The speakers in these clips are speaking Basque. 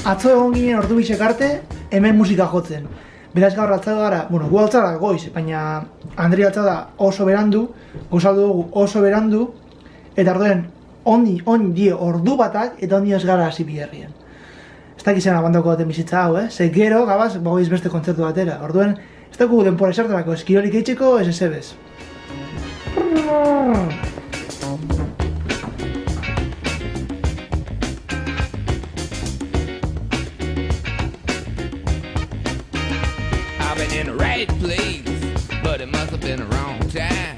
Atzo egon ginen ordu bisek arte, hemen musika jotzen. Beraz gaur altza gara, bueno, gu altza da goiz, baina Andri altza da oso berandu, gozaldu dugu oso berandu, eta orduen, on die ordu batak eta ondi ez gara hasi biherrien. Ez dakizena bandako baten bizitza hau, Ze gero, gabaz, bagoiz beste kontzertu batera. Orduen, ez dugu denpora esartarako eskirolik eitxeko, ez ezebez. I've been in the right place, but it must have been the wrong time.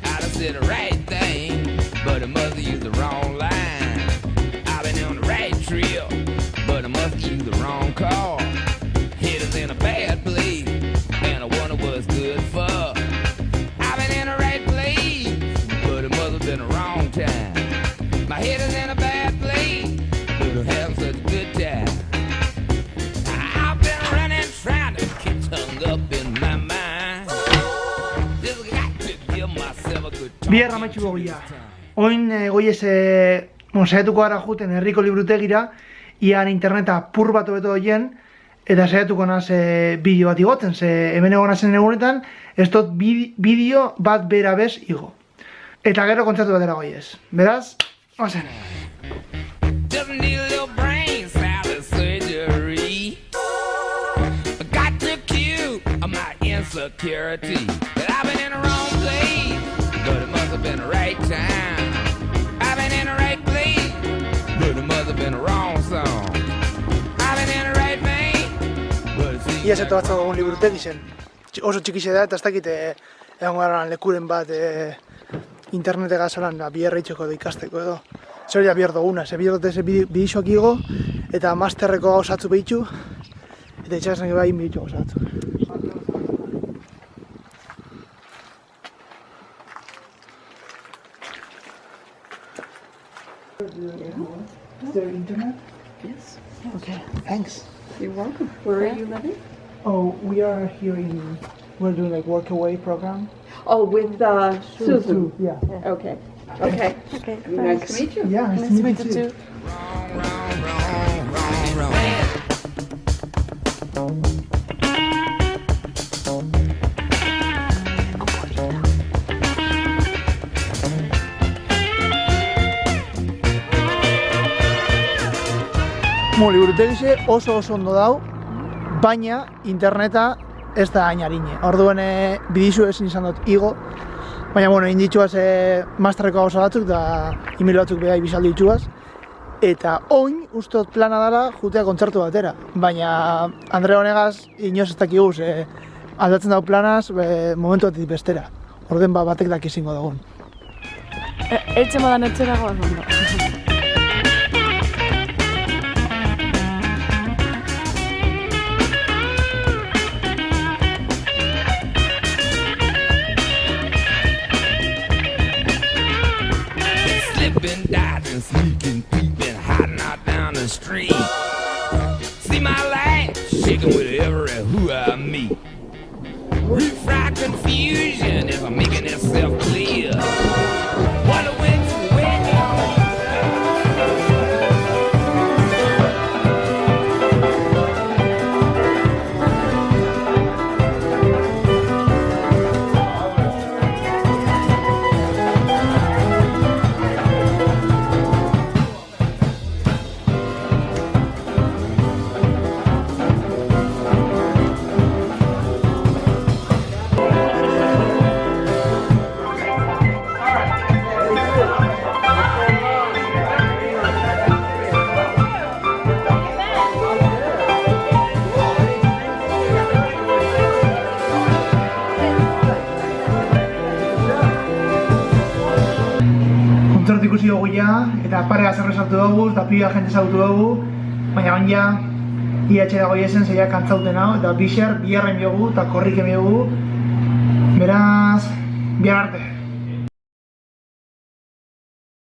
I'd have said the right thing, but it must have used the wrong line. I've been on the right trail, but I must have used the wrong car. Hit us in a bad place, and I wonder what's good for. I've been in the right place, but it must have been the wrong time. My head is in a bad place, but I'm having such a good time. I've been running, trying to get hung up in my mind. Just got to give myself a good time. Biherra maitxuko gila. Oin goiez, saiatuko gara juten herriko librutegira, ian interneta pur bat hobeto doien, eta saiatuko naz bideo bat igotzen, ze hemen egon nazen egunetan, ez dut bideo bat bera bez igo. Eta gero kontzertu batera goiez. Beraz, ozen. Just need a little brain salad surgery. I got the cue of my insecurity. That I've been in the wrong place, but it must have been the right time. I've been in the right place, but it must have been the wrong song. I've been in the right vein, but it seems Ia zeto batzak dugun liburutegi zen. Oso txikixe da, eta ez dakit egon gara lekuren bat internetega zolan biherra itxeko da ikasteko edo. Zer ja biher duguna, ze biher dut bidixoak igo, eta masterreko gauzatzu behitxu, eta itxasen bai bidixo gauzatzu. Is there internet? Yes. Okay, thanks. You're welcome. Where are you living? Oh, we are here we're doing like work-away program. Oh, with Susan. Yeah. Okay. Okay. Okay. Nice to meet you. Yeah, nice to meet you too. wrong. Liburutegixe oso ondo dau, baina interneta ez da hain harine. Orduen bidizu ezin izan dut igo, baina bueno, inditxuaz masterreko gauza batzuk da email batzuk behar bizaldi ditxuaz. Eta oin uste dut plana dela jutea kontzertu batera, baina Andre honegaz inoz ez dakiguz aldatzen dau planaz momentu batetik bestera. Orden batek dakizingo dagoen. Eltzen badan etxeragoaz ondo. Slipping, dodging, sneaking, peeping, hiding out down the street. See my life shaking with every who I meet. Refried confusion is making itself clear. Wonder when you wake up. Kontzertu ikusi dugu ja, eta pare azerre sartu dugu, eta pila jente zautu dugu, baina baina ia etxera goiezen zeia kantzauten hau, eta biherra emiogu eta korrik emiogu, beraz, bihar arte.